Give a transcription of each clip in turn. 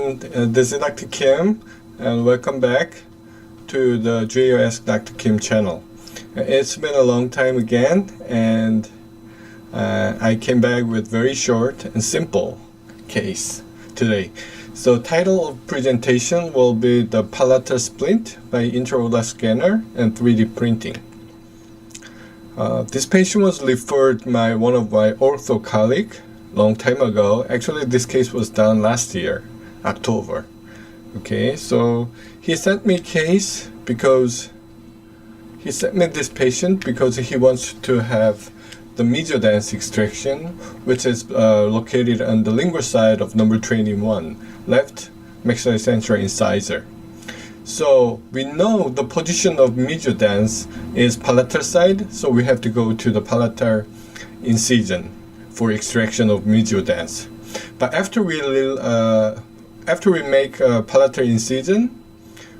everyone, this is Dr. Kim, and welcome back to the GAO Ask Dr. Kim channel. It's been a long time again, and I came back with very short and simple case today. So title of presentation will be the Palatal Splint by intraoral scanner and 3D printing. This patient was referred by one of my ortho colleague long time ago. Actually, this case was done last year, October. Okay, so he sent me case because he sent me this patient because he wants to have the mesiodense extraction, which is located on the lingual side of number 21, left maxillary central incisor. So we know the position of mesiodense is palatal side, so we have to go to the palatal incision for extraction of mesiodense. But after we make a palatal incision,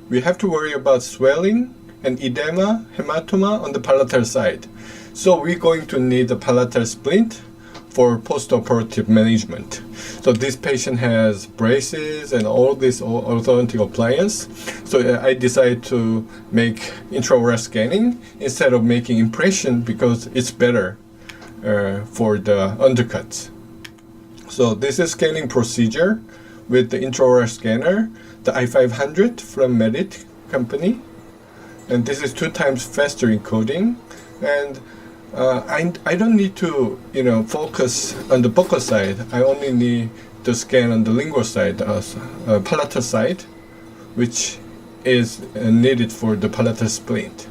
we have to worry about swelling and edema, hematoma on the palatal side. So we're going to need the palatal splint for post-operative management. So this patient has braces and all this orthodontic appliance. So I decided to make intraoral scanning instead of making impression because it's better for the undercuts. So this is scanning procedure with the intraoral scanner, the i500 from Medit company, and this is 2 times faster encoding. And I don't need to focus on the buccal side. I only need to scan on the lingual side, palatal side, which is needed for the palatal splint.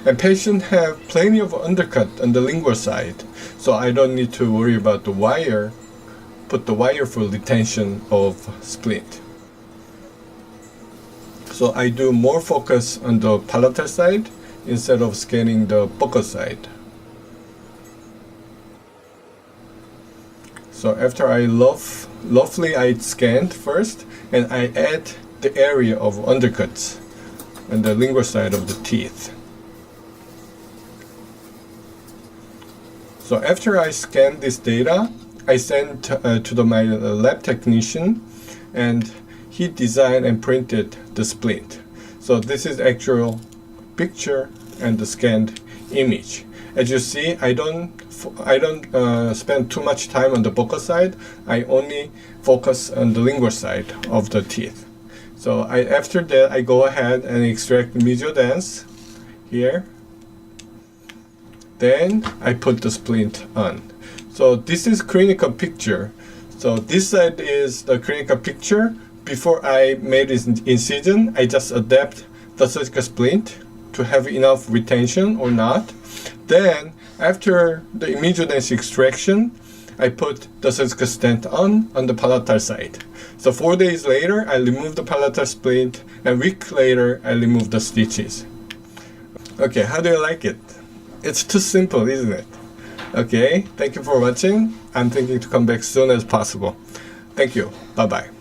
And patient have plenty of undercut on the lingual side, so I don't need to worry about the wire, put the wire for retention of splint. So I do more focus on the palatal side instead of scanning the buccal side. So after I roughly I scanned first, and I add the area of undercuts on the lingual side of the teeth. So after I scan this data, I sent to my lab technician, and he designed and printed the splint. So this is actual picture and the scanned image. As you see, I don't spend too much time on the buccal side. I only focus on the lingual side of the teeth. So after that, I go ahead and extract mesiodense here. Then I put the splint on. So this is clinical picture. So this side is the clinical picture. Before I made this incision, I just adapt the surgical splint to have enough retention or not. Then after the mesiodense extraction, I put the surgical stent on the palatal side. So 4 days later, I remove the palatal splint, and a week later, I remove the stitches. Okay, how do you like it? It's too simple, isn't it? Okay, thank you for watching. I'm thinking to come back soon as possible. Thank you. Bye-bye.